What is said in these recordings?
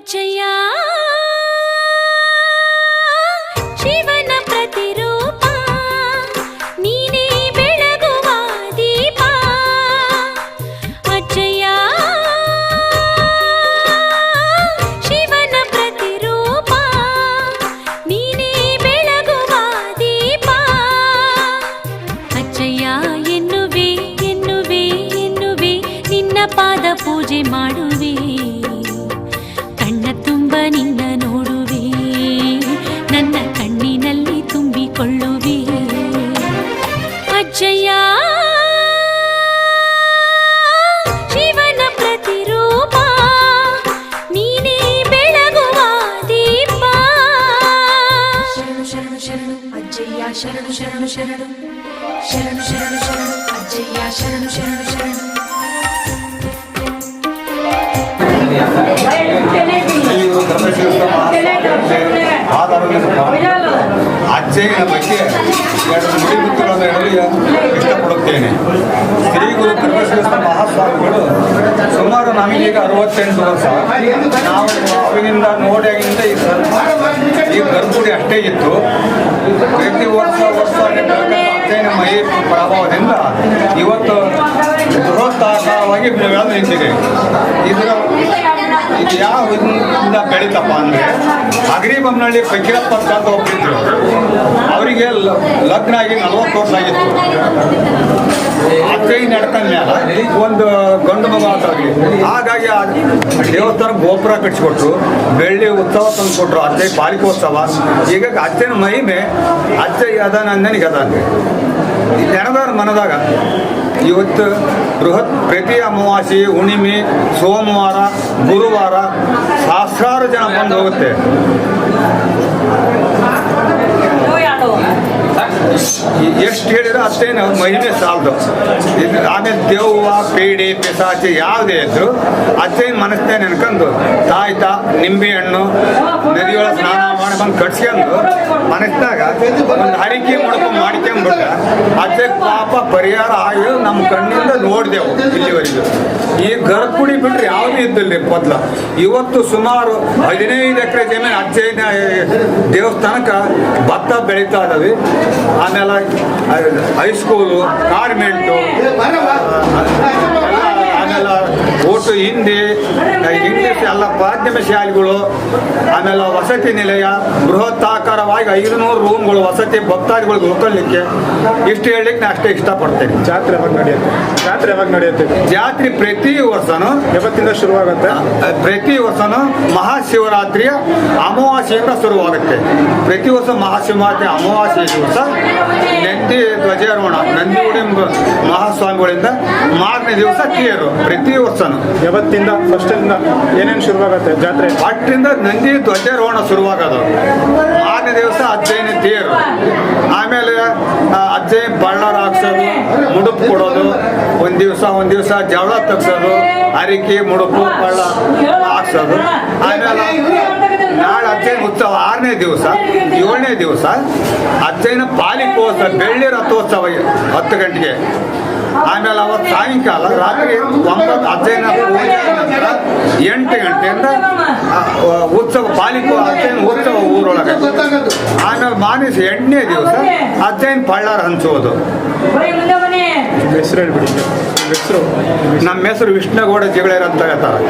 ಅಜ್ಜಯ್ಯ ಶಿವನ ಪ್ರತಿರೂಪ ನೀನೇ ಬೆಳಗುವ ದೀಪ ಅಜ್ಜಯ್ಯ ಶಿವನ ಪ್ರತಿರೂಪ ನೀನೇ ಬೆಳಗುವ ದೀಪ ಅಜ್ಜಯ್ಯ ಎನ್ನುವೆ ಎನ್ನುವೆ ಎನ್ನುವೆ ನಿನ್ನ ಪಾದ ಪೂಜೆ ಮಾಡುವೆ ನಿನ್ನ ನೋಡುವೆ ನನ್ನ ಕಣ್ಣಿನಲ್ಲಿ ತುಂಬಿಕೊಳ್ಳುವೆ ಅಜ್ಜಯ್ಯ ಶಿವನ ಪ್ರತಿರೂಪ ನೀನೇ ಬೆಳಗುವ ದೀಪ ಶರಣು ಶರಣು ಶರಣು ಅಜ್ಜಯ್ಯ ಶರಣು ಶರಣು ಶರಣು ಶರಣು ಶರಣು ಶರಣು ಅಜ್ಜಯ್ಯ ಶರಣು ಶರಣು ಶರಣು ಅಜ್ಜಯ್ಯನ ಬಗ್ಗೆ ಎರಡು ನುಡಿಮುತ್ತುಗಳನ್ನು ಹೇಳಲು ಇಷ್ಟಪಡುತ್ತೇನೆ. ಶ್ರೀ ಗುರು ಧರ್ಮಶಿವಸ್ಥ ಮಹಾಸ್ವಾಮಿಗಳು ಸುಮಾರು ನಮಗೀಗ 68 ವರ್ಷ. ನಾವು ಅವಾಗಿಂದ ನೋಡಿಯಾಗಿಂದ ಈ ಗರ್ಭುಡಿ ಅಷ್ಟೇ ಇತ್ತು. ಪ್ರತಿ ವರ್ಷ ಅಜ್ಜಯ್ಯನ ಮೈ ಪ್ರಭಾವದಿಂದ ಇವತ್ತು ಬೃಹತ್ತಾಕಾರವಾಗಿ ಬೆಳೆದು ನಿಂತಿದೆ. ಇದು ಯಾವ ಇದರಿಂದ ಬೆಳೀತಪ್ಪ ಅಂದರೆ ಅಗ್ರಿಬೊಮ್ಮನಹಳ್ಳಿ ಫಕೀರಪ್ಪ ಅಂತ ಒಬ್ಬರಿದ್ರು. ಅವರಿಗೆ ಲಗ್ನ ಆಗಿ 40 ವರ್ಷ ಆಗಿತ್ತು. ಅಜ್ಜಯ್ಯ ನಡ್ಕೊಂಡ ಮೇಲೆ ಒಂದು ಗಂಡು ಮಗ ಆಗಿ ಹಾಗಾಗಿ ಆ ದೇವಸ್ಥಾನ ಗೋಪುರ ಕಟ್ಟಿಸ್ಕೊಟ್ರು, ಬೆಳ್ಳಿ ಉತ್ಸವ ತಂದು ಕೊಟ್ಟರು, ಅಜ್ಜಯ್ಯ ಪಾಲಿಕೋತ್ಸವ. ಹೀಗಾಗಿ ಅಜ್ಜನ ಮಹಿಮೆ ಅಜ್ಜಯ್ಯ ಅದ ನನಗೆ ಅದ ಇದು ನೆನದಾರ ಮನದಾಗ. ಇವತ್ತು ಪ್ರತಿ ಅಮಾವಾಸ್ಯೆ, ಹುಣ್ಣಿಮೆ, ಸೋಮವಾರ, ಗುರುವಾರ ಸಹಸ್ರಾರು ಜನ ಬಂದು ಹೋಗುತ್ತೆ. ಎಷ್ಟು ಹೇಳಿದ್ರೆ ಅಷ್ಟೇನು ಮಹಿಮೆ ಸಾಲದು. ಆಮೇಲೆ ದೆವ್ವ, ಪೇಡಿ, ಪಿಸಾಚಿ ಯಾವುದೇ ಇದ್ರು ಅಜ್ಜಯ್ಯನ ಮನಸ್ಸೇ ನೆನ್ಕೊಂಡು ತಾಯ್ತ ನಿಂಬೆ ಹಣ್ಣು ನದಿಯೊಳ ಸ್ನಾನ ಮಾಡ್ಕೊಂಡು ಕಟ್ಸ್ಕೊಂಡು ಮನಸ್ಸಿನಾಗ ಒಂದು ಹರಿಕೆ ಮಾಡ್ಕೊಂಡ್ಬಿಟ್ಟ ಅಜ್ಜ ಪಾಪ ಪರಿಹಾರ ಆಗಿ ನಮ್ಮ ಕಣ್ಣಿಂದ ನೋಡಿದೆವು ಇಲ್ಲಿವರೆಗೂ. ಈ ಗರ್ಭಗುಡಿ ಬಿಟ್ಟರೆ ಯಾವುದೂ ಇದ್ದಿಲ್ಲ ಮೊದಲು. ಇವತ್ತು ಸುಮಾರು 15 ಎಕರೆ ಜಮೀನು ಅಜ್ಜಯ್ಯನ ದೇವಸ್ಥಾನಕ್ಕೆ ಭತ್ತ ಬೆಳೀತಾ ಇದ್ದಾವೆ. ಆಮೇಲೆ ಹೈಸ್ಕೂಲು, ಗಾರ್ಮೆಂಟು, ಆಮೇಲೆ ಓಟು ಹಿಂದಿ, ಇಂಗ್ಲೀಷ್ ಎಲ್ಲ ಮಾಧ್ಯಮ ಶಾಲೆಗಳು, ಆಮೇಲೆ ವಸತಿ ನಿಲಯ, ಬೃಹತ್ತಾಕಾರವಾಗಿ 500 ರೂಮ್ಗಳು, ವಸತಿ ಭಕ್ತಾದಿಗಳಿಗೆ ಉಳ್ಕೊಳ್ಳಿಕ್ಕೆ ಇಷ್ಟು ಹೇಳಲಿಕ್ಕೆ ನಾನು ಅಷ್ಟೇ ಇಷ್ಟಪಡ್ತೇನೆ. ಜಾತ್ರೆ ಯಾವಾಗ ನಡೆಯುತ್ತೆ? ಜಾತ್ರೆ ಪ್ರತಿ ವರ್ಷನೂ ಯಾವತ್ತಿಂದ ಶುರುವಾಗುತ್ತೆ? ಪ್ರತಿ ವರ್ಷನೂ ಮಹಾಶಿವರಾತ್ರಿಯ ಅಮಾವಾಸ್ಯೆಯಿಂದ ಶುರುವಾಗುತ್ತೆ. ಪ್ರತಿ ವರ್ಷ ಮಹಾಶಿವರಾತ್ರಿ ಅಮಾವಾಸ್ಯೆ ದಿವಸ ನಂದಿ ಧ್ವಜಾರೋಹಣ ನಂದಿಗುಡಿ ಮಹಾಸ್ವಾಮಿಗಳಿಂದ ಮಾರನೇ ದಿವಸ ತೇರು. ಪ್ರತಿ ವರ್ಷನೂ ಯಾವತ್ತಿಂದ ಫಸ್ಟಿಂದ ಏನೇನು ಶುರುವಾಗುತ್ತೆ ಜಾತ್ರೆ? ಅಷ್ಟರಿಂದ ನಂದಿ ಧ್ವಜಾರೋಹಣ ಶುರುವಾಗೋದು. ಮಾರನೇ ದಿವಸ ಅಜ್ಜಯ್ಯನ ತೇರು. ಆಮೇಲೆ ಅಜ್ಜಯ್ಯ ಬಳ್ಳಾರ ಹಾಕ್ಸೋದು, ಮುಡುಪು ಕೊಡೋದು, ಒಂದು ದಿವಸ ಜವಳ ತಗ್ಸೋದು, ಅರಿಕೆ, ಮುಡುಪು, ಬಳ್ಳ ಹಾಕ್ಸೋದು. ಆಮೇಲೆ ನಾಳೆ ಅಜ್ಜಯ್ಯನ ಉತ್ಸವ 6ನೇ ದಿವಸ. 7ನೇ ದಿವಸ ಅಜ್ಜಯ್ಯನ ಪಾಲಿಕೋತ್ಸವ, ಬೆಳ್ಳಿ ರಥೋತ್ಸವ 10 ಗಂಟೆಗೆ. ಆಮೇಲೆ ಅವತ್ತು ಸಾಯಂಕಾಲ ರಾತ್ರಿ 9 ಅಜ್ಜಯ್ಯನ ಪೂಜೆ ನಂತರ 8 ಗಂಟೆಯಿಂದ ಉತ್ಸವ ಪಾಲಿಕೋ ಅಜ್ಜಯ್ಯನ ಉತ್ಸವ ಊರೊಳಗೆ. ಆಮೇಲೆ ಮಾನಿಸಿ 8ನೇ ದಿವಸ ಅಜ್ಜಯ್ಯನ ಬಳ್ಳಾರ ಹಂಚುವುದು. ಹೆಸರು ಹೇಳ್ಬಿಡಿ. ನಮ್ಮ ಹೆಸರು ವಿಷ್ಣುಗೌಡ ಜಿಗಳೇರ್ ಅಂತ ಹೇಳ್ತಾರೆ.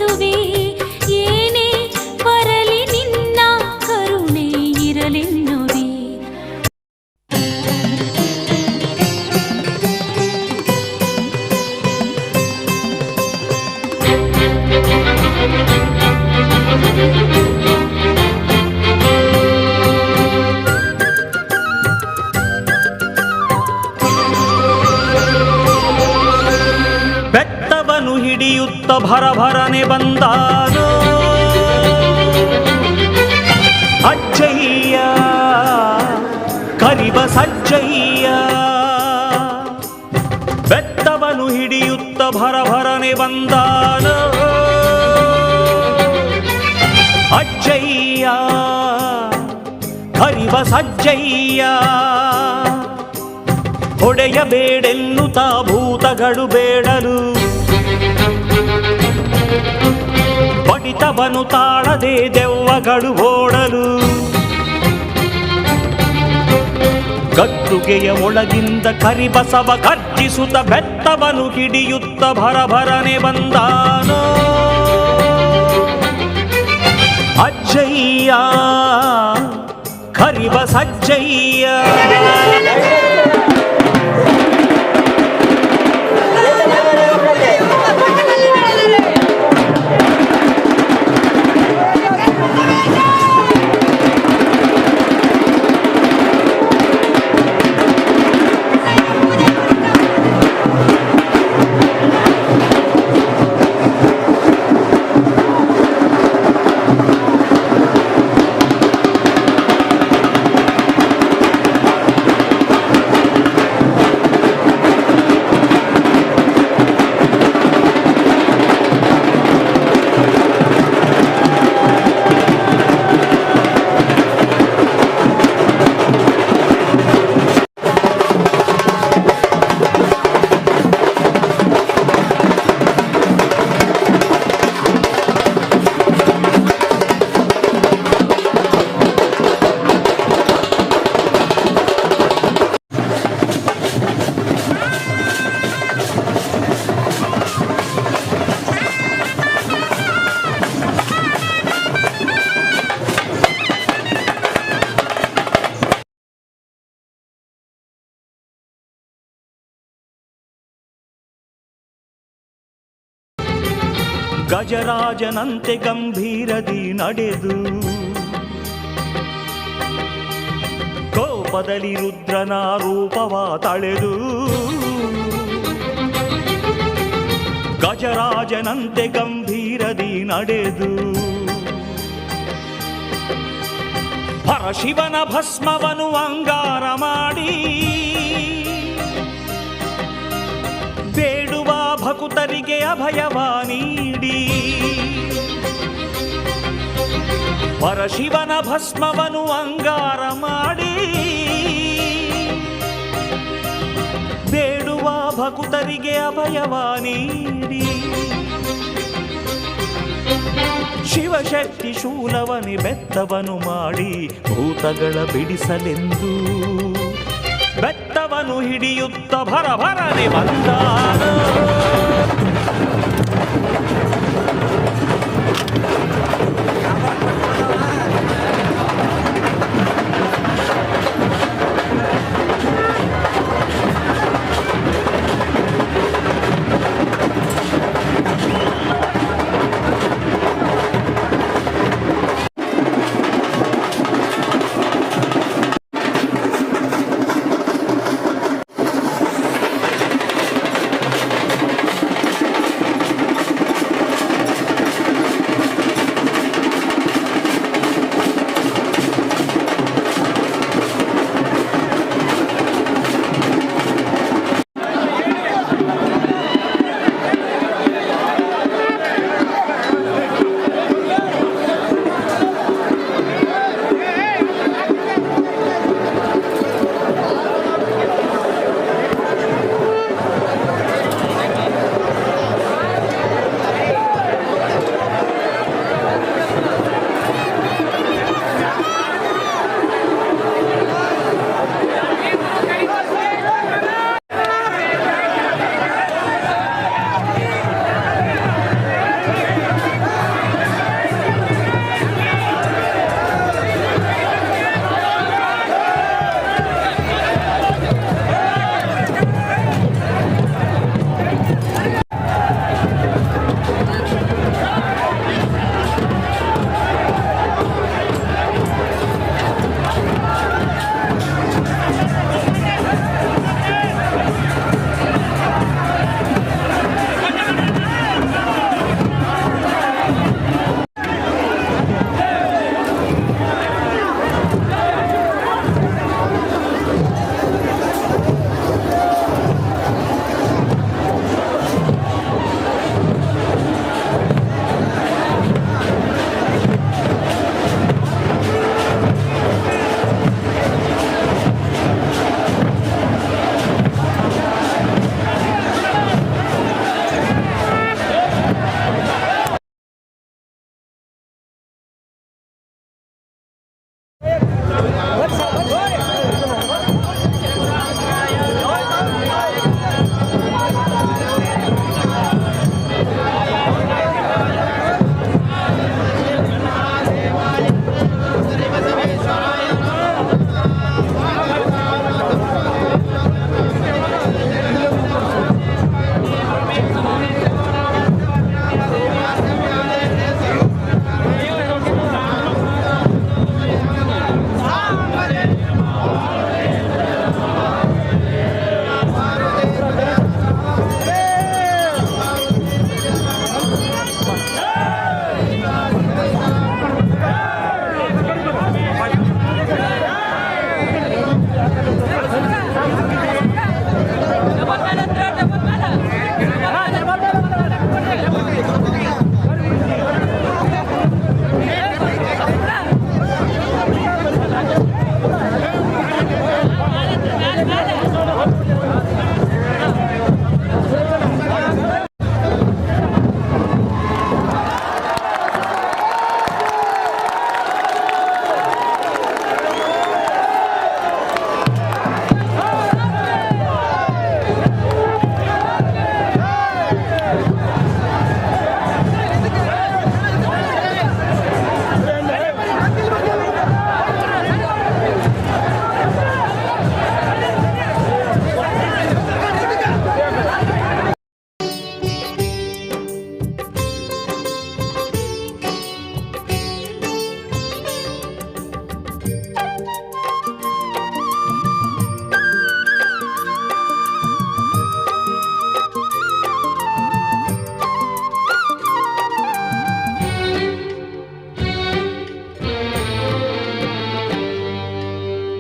ವಂದಿಸುವೆ ಏನೇ ಬರಲಿ ನಿನ್ನ ಕರುಣೆ ಇರಲೆನ್ನುವೆ. ಬೆತ್ತವನು ಹಿಡಿಯುತ್ತ ಭರಭರನೆ ಬಂದಾನೋ ಅಜ್ಜಯ್ಯ ಕರಿಬ ಸಜ್ಜಯ್ಯ. ಬೆತ್ತವನು ಹಿಡಿಯುತ್ತ ಭರಭರನೆ ಬಂದಾನೋ ಅಜ್ಜಯ್ಯ ಕರಿಬ ಸಜ್ಜಯ್ಯ. ಹೊಡೆಯಬೇಡೆನ್ನುತ್ತ ಭೂತಗಳು ಬೇಡಲು ಬಡಿತವನು ತಾಳದೆ ದೆವ್ವಗಳು ಓಡಲು. ಗದ್ದುಗೆಯ ಒಳಗಿಂದ ಕರಿಬಸವ ಗರ್ಜಿಸುತ್ತ ಬೆತ್ತವನು ಹಿಡಿಯುತ್ತ ಭರಭರನೆ ಬಂದಾನೋ ಅಜ್ಜಯ್ಯ ಕರಿಬ ಸಜ್ಜಯ್ಯ. ಗಜರಾಜನಂತೆ ಗಂಭೀರದಿ ನಡೆದು ಕೋಪದಲ್ಲಿ ರುದ್ರನ ರೂಪವ ತಳೆದು. ಗಜರಾಜನಂತೆ ಗಂಭೀರದಿ ನಡೆದು ಪರಶಿವನ ಭಸ್ಮವನು ಅಂಗಾರ ಮಾಡಿ ಬೇಡುವ ಭಕುತರಿಗೆ ಅಭಯವ ನೀಡಿ. ಪರಶಿವನ ಭಸ್ಮವನು ಅಂಗಾರ ಮಾಡಿ ಬೇಡುವ ಭಕುತರಿಗೆ ಅಭಯವ ನೀಡಿ. ಶಿವಶಕ್ತಿ ಶೂಲವನಿ ಬೆತ್ತವನು ಮಾಡಿ ಭೂತಗಳ ಬಿಡಿಸಲೆಂದು ಬೆತ್ತವನು ಹಿಡಿಯುತ್ತ ಭರಭರನೆ ಬಂದಾನ.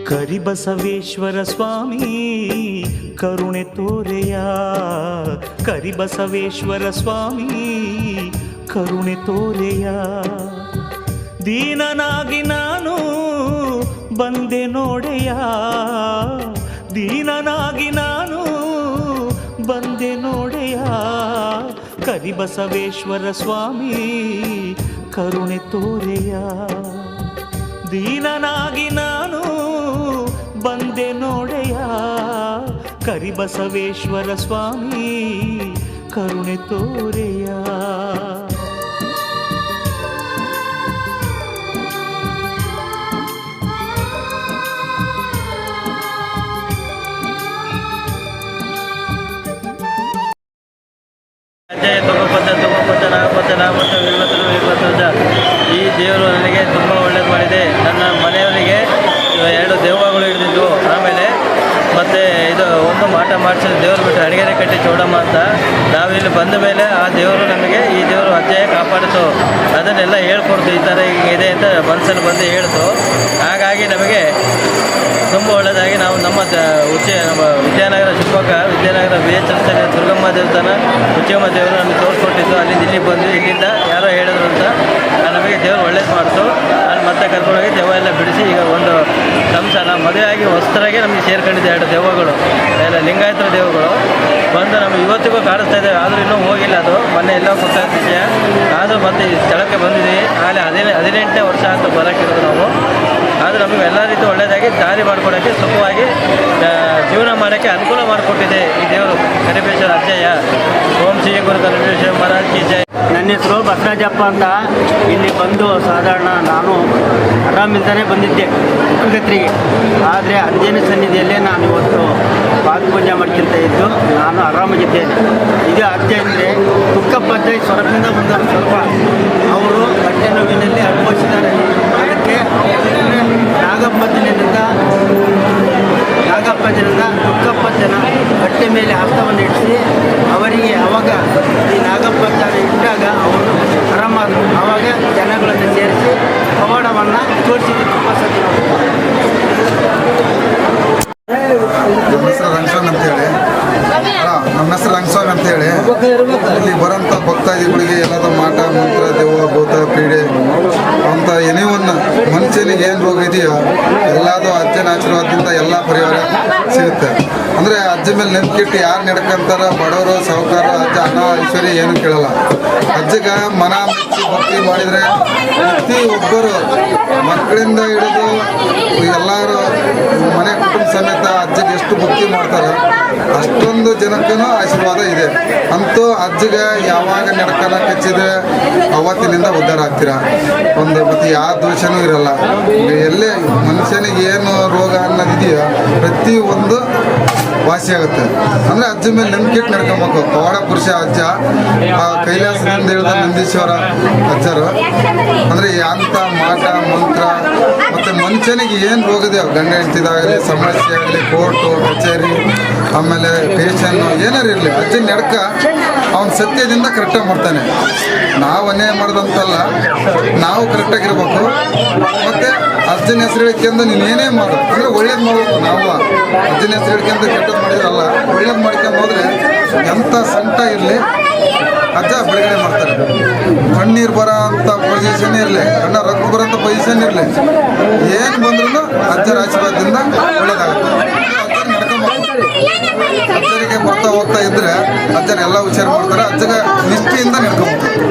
ಕರಿಬಸವೇಶ್ವರ ಸ್ವಾಮಿ ಕರುಣೆ ತೋರೆಯ, ಕರಿಬಸವೇಶ್ವರ ಸ್ವಾಮಿ ಕರುಣೆ ತೋರೆಯ. ದೀನನಾಗಿ ನಾನು ಬಂದೆ ನೋಡೆಯ, ದೀನನಾಗಿ ನಾನು ಬಂದೆ ನೋಡೆಯ. ಕರಿಬಸವೇಶ್ವರ ಸ್ವಾಮಿ ಕರುಣೆ ತೋರೆಯ. ದೀನನಾಗಿ ನಾನು ಬಂದೆ ನೋಡೆಯ, ಕರಿಬಸವೇಶ್ವರ ಸ್ವಾಮಿ ಕರುಣೆ ತೋರೆಯ. ಅಜ್ಜಯ್ಯ ತೊಗೊಪತ್ತ ಈ ದೇವರು ನನಗೆ ತುಂಬ ಒಳ್ಳೇದು ಮಾಡಿದೆ. ನನ್ನ ಮನೆಯವರಿಗೆ 2 ದೆವ್ವಗಳು ಹಿಡಿದಿದ್ದು. ಆಮೇಲೆ ಮತ್ತು ಇದು ಒಂದು ಮಾಟ ಮಾಡಿಸಿದ ದೇವರು ಬಿಟ್ಟು ಅಡಿಗೆರೆ ಕಟ್ಟಿ ಚೌಡಮ್ಮ ಅಂತ. ನಾವಿಲ್ಲಿ ಬಂದ ಮೇಲೆ ಆ ದೇವರು ನಮಗೆ ಈ ದೇವರು ಅಜ್ಜಯ್ಯ ಕಾಪಾಡಿತು. ಅದನ್ನೆಲ್ಲ ಹೇಳ್ಕೊಡ್ತು, ಈ ಥರ ಇದೆ ಅಂತ ಮನಸ್ಸಲ್ಲಿ ಬಂದು ಹೇಳ್ತು. ಹಾಗಾಗಿ ನಮಗೆ ತುಂಬ ಒಳ್ಳೆಯದಾಗಿ ನಾವು ನಮ್ಮ ವಿದ್ಯಾನಗರ ಶಿವಮೊಗ್ಗ ವಿದ್ಯಾನಗರ BH ರಸ್ತೆಯಲ್ಲಿ ದುರ್ಗಮ್ಮ ದೇವಸ್ಥಾನ ಉಚ್ಚಮ್ಮ ದೇವರು ನಮಗೆ ತೋರಿಸ್ಕೊಟ್ಟಿದ್ದು. ಅಲ್ಲಿಂದ ಇಲ್ಲಿಗೆ ಬಂದು ಇಲ್ಲಿಂದ ಯಾರೋ ಹೇಳಿದ್ರು ಅಂತ ನಮಗೆ ದೇವರು ಒಳ್ಳೇದು ಮಾಡ್ತು. ನಾನು ಮತ್ತೆ ಕರ್ಕೊಂಡೋಗಿ ದೆವ್ವ ಎಲ್ಲ ಬಿಡಿಸಿ ಈಗ ಒಂದು ಸಂಸಾರ ಮದುವೆ ಆಗಿ ಹೊಸರಾಗೆ ನಮಗೆ ಸೇರ್ಕೊಂಡಿದ್ದೆ 2 ದೆವ್ವಗಳು, ಎಲ್ಲ ಲಿಂಗಾಯತರ ದೇವಗಳು ಬಂದು ನಮಗೆ ಇವತ್ತಿಗೂ ಕಾಣಿಸ್ತಾ ಇದ್ದೇವೆ. ಆದರೂ ಇನ್ನೂ ಹೋಗಿಲ್ಲ, ಅದು ಮೊನ್ನೆ ಎಲ್ಲೋ ಗೊತ್ತಾದ ವಿಷಯ. ಆದರೂ ಮತ್ತೆ ಈ ಸ್ಥಳಕ್ಕೆ ಬಂದಿದ್ದೀವಿ. ಆಗಲೇ 18ನೇ ವರ್ಷ ಅಂತ ಬರೋಕ್ಕಿರೋದು ನಾವು. ಆದರೂ ನಮಗೆ ಎಲ್ಲ ರೀತಿ ಒಳ್ಳೆಯದಾಗಿ ದಾರಿ ಮಾಡಿಕೊಡೋಕ್ಕೆ ಸುಖವಾಗಿ ಜೀವನ ಮಾಡೋಕ್ಕೆ ಅನುಕೂಲ ಮಾಡಿಕೊಟ್ಟಿದೆ ಈ ದೇವರು ಕರಿಬಸವೇಶ್ವರ ಅಜ್ಜಯ್ಯ. ಓಂ ಶ್ರೀ ಗುರು ಕರಿಬಸವೇಶ್ವರ ಮಹಾರಾಜ್ ಕಿ ಜೈ. ನನ್ನ ಹೆಸರು ಬಸವರಾಜಪ್ಪ ಅಂತ. ಇಲ್ಲಿ ಬಂದು ಸಾಧಾರಣ ನಾನು ಆರಾಮಿಲ್ದಾನೆ ಬಂದಿದ್ದೆ ಉಕ್ಕಗತ್ರಿಗೆ. ಆದರೆ ಅಂಜನ ಸನ್ನಿಧಿಯಲ್ಲೇ ನಾನು ಇವತ್ತು ಪಾದಪೂಜೆ ಮಾಡ್ಕೊಂತ ಇದ್ದು ನಾನು ಆರಾಮಾಗಿದ್ದೇನೆ. ಇದು ಅಜ್ಜ ಅಂದರೆ ತುಕ್ಕಪ್ಪ ಅಜ್ಜ ಸ್ವರದಿಂದ ಬಂದರು. ಸ್ವಲ್ಪ ಅವರು ಹೊಟ್ಟೆ ನೋವಿನಲ್ಲಿ ಅನುಭವಿಸಿದ್ದಾರೆ. ಅದಕ್ಕೆ ನಾಗಪ್ಪಜ್ಜನಿಂದ ತುಕ್ಕಪ್ಪಜ್ಜನ ಹೊಟ್ಟೆ ಮೇಲೆ ಹಸ್ತವನ್ನು ಇಡಿಸಿ ಅವರಿಗೆ ಅವಾಗ ಈ ನಾಗಪ್ಪಜ್ಜನ ಇಟ್ಟಾಗ ಅವರು ಆರಾಮಾದರು. ಆವಾಗ ಜನಗಳನ್ನು ಸೇರಿಸಿ ಪವಾಡವನ್ನು ತೋರಿಸಿದ್ದು ತುಂಬ ಸತ್ಯ. ನಮ್ಮ ಹೆಸರು ರಂಗಸ್ವಾಮಿ ಅಂತೇಳಿ ಇಲ್ಲಿ ಬರೋಂಥ ಭಕ್ತಾದಿಗಳಿಗೆ ಎಲ್ಲದ ಮಾಟ ಮಂತ್ರ ದೆವ್ವ ಭೂತ ಪೀಡೆ ಅಂತ ಏನೇ ಒಂದು ಮನುಷ್ಯನಿಗೆ ಏನು ರೋಗ ಇದೆಯೋ ಎಲ್ಲದೂ ಅಜ್ಜನ ಆಶೀರ್ವಾದದಿಂದ ಎಲ್ಲ ಪರಿಹಾರ ಸಿಗುತ್ತೆ. ಅಂದರೆ ಅಜ್ಜ ಮೇಲೆ ನೆನಪಿಟ್ಟು ಯಾರು ನಡ್ಕೊಂತಾರ, ಬಡವರು ಸಾಹುಕಾರ ಅಜ್ಜ ಹಣ ಐಶ್ವರ್ಯ ಏನು ಕೇಳಲ್ಲ. ಅಜ್ಜಗ ಮನ ಮೆಚ್ಚಿ ಭಕ್ತಿ ಮಾಡಿದರೆ ಪ್ರತಿ ಒಬ್ಬರು ಮಕ್ಕಳಿಂದ ಹಿಡಿದು ಎಲ್ಲರೂ ಮನೆ ಕುಟುಂಬ ಸಮೇತ ಅಜ್ಜಗೆ ಎಷ್ಟು ಭಕ್ತಿ ಮಾಡ್ತಾರೆ ಅಷ್ಟೊಂದು ಜನಕ್ಕೂ ಆಶೀರ್ವಾದ ಇದೆ. ಅಂತೂ ಅಜ್ಜಗೆ ಯಾವಾಗ ನಡ್ಕನ ಕಚ್ಚಿದೆ ಅವತ್ತಿನಿಂದ ಉದ್ಧಾರ ಆಗ್ತೀರಾ. ಒಂದು ಮತ್ತು ಯಾವ ದೋಷನೂ ಇರಲ್ಲ. ಎಲ್ಲೇ ಮನುಷ್ಯನಿಗೆ ಏನು ರೋಗ ಅನ್ನೋದಿದೆಯೋ ಪ್ರತಿಯೊಂದು ವಾಸಿಯಾಗುತ್ತೆ. ಅಂದರೆ ಅಜ್ಜ ಮೇಲೆ ನಂಬಿಕೆ ನಡ್ಕೊಬೇಕು. ಪವಾಡ ಪುರುಷ ಅಜ್ಜ ಕೈಲಾಸದಿಂದ ಹೇಳಿದ ನಂದೀಶ್ವರ ಅಜ್ಜರು. ಅಂದರೆ ಅಂಥ ಮಾಟ ಮಂತ್ರ ಮತ್ತು ಮನುಷ್ಯನಿಗೆ ಏನು ರೋಗದೆಯೋ ಗಂಡ ಹೆಂಡತಿದಾಗಲಿ ಸಮಸ್ಯೆ ಆಗಲಿ ಕೋರ್ಟು ಕಚೇರಿ ಆಮೇಲೆ ಪೇಷನ್ನು ಏನಾರು ಇರಲಿ ಅಜ್ಜನ ನಡ್ಕ ಅವನ ಸತ್ಯದಿಂದ ಕರೆಕ್ಟಾಗಿ ಮಾಡ್ತಾನೆ. ನಾವು ಅನ್ಯಾಯ ಮಾಡೋದಂತಲ್ಲ, ನಾವು ಕರೆಕ್ಟಾಗಿರ್ಬೇಕು. ಮತ್ತು ಅಜ್ಜನ ಹೆಸರು ಹೇಳಿಕೆಂದು ನೀನೇನೇ ಮಾಡು ಅಂದರೆ ಒಳ್ಳೇದು ಮಾಡಬೇಕು. ನಾವು ಅಜ್ಜನ ಹೆಸರು ಹೇಳಿಕೆಂದು ಕೆಟ್ಟದ್ದು ಮಾಡಿದ್ರಲ್ಲ, ಒಳ್ಳೇದು ಮಾಡ್ಕೊಂಡು ಹೋದರೆ ಎಂಥ ಸಂಕಟ ಇರಲಿ ಅಜ್ಜ ಬಿಡುಗಡೆ ಮಾಡ್ತಾರೆ. ಕಣ್ಣೀರು ಬರೋ ಅಂಥ ಪೊಸಿಷನ್ ಇರಲಿ, ಕಣ್ಣ ರಕ್ತ ಬರೋಂಥ ಪೊಸಿಷನ್ ಇರಲಿ, ಏನು ಬಂದ್ರೂ ಅಜ್ಜರ ಆಶೀರ್ವಾದದಿಂದ ಒಳ್ಳೇದಾಗುತ್ತೆ. ಅಜ್ಜನ ನಡ್ಕೊಂಬರ್ತಾರೆ. ಅಜ್ಜರಿಗೆ ಬರ್ತಾ ಹೋಗ್ತಾ ಇದ್ರೆ ಅಜ್ಜನ ಎಲ್ಲ ವಿಚಾರ ಮಾಡ್ತಾರೆ. ಅಜ್ಜಗ ನಿಷ್ಠೆಯಿಂದ ನಡ್ಕೊಂಬರ್ತಾರೆ.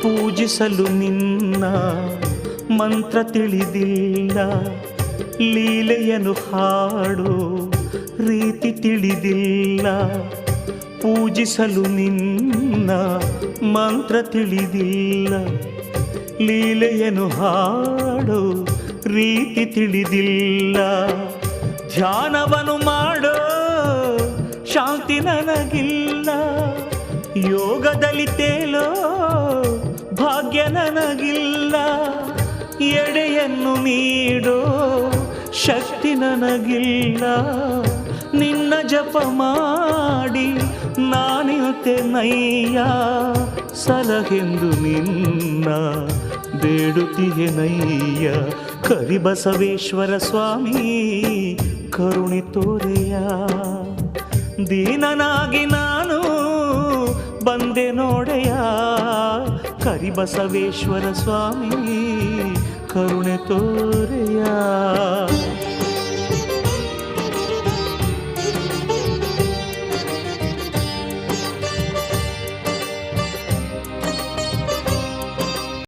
ಪೂಜಿಸಲು ನಿನ್ನ ಮಂತ್ರ ತಿಳಿದಿಲ್ಲ, ಲೀಲೆಯನ್ನು ಹಾಡು ರೀತಿ ತಿಳಿದಿಲ್ಲ. ಪೂಜಿಸಲು ನಿನ್ನ ಮಂತ್ರ ತಿಳಿದಿಲ್ಲ, ಲೀಲೆಯನ್ನು ಹಾಡು ರೀತಿ ತಿಳಿದಿಲ್ಲ. ಧ್ಯಾನವನ್ನು ಮಾಡೋ ಶಾಂತಿ ನನಗಿಲ್ಲ, ಯೋಗದಲ್ಲಿ ತೇಲೋ ಭಾಗ್ಯ ನನಗಿಲ್ಲ, ಎಡೆಯನ್ನು ನೀಡೋ ಶಕ್ತಿ ನನಗಿಲ್ಲ. ನಿನ್ನ ಜಪ ಮಾಡಿ ನಾನಿರುತ್ತೇನಯ್ಯ, ಸಲಹೆಂದು ನಿನ್ನ ಬೇಡುತ್ತಿಯೇನಯ್ಯ. ಕರಿಬಸವೇಶ್ವರ ಸ್ವಾಮಿ ಕರುಣೆ ತೋರೆಯ, ದೀನನಾಗಿ ನಾನು ಬಂದೆ ನೋಡೆಯ. ಕರಿಬಸವೇಶ್ವರ ಸ್ವಾಮಿ ಕರುಣೆ ತೋರೆಯ.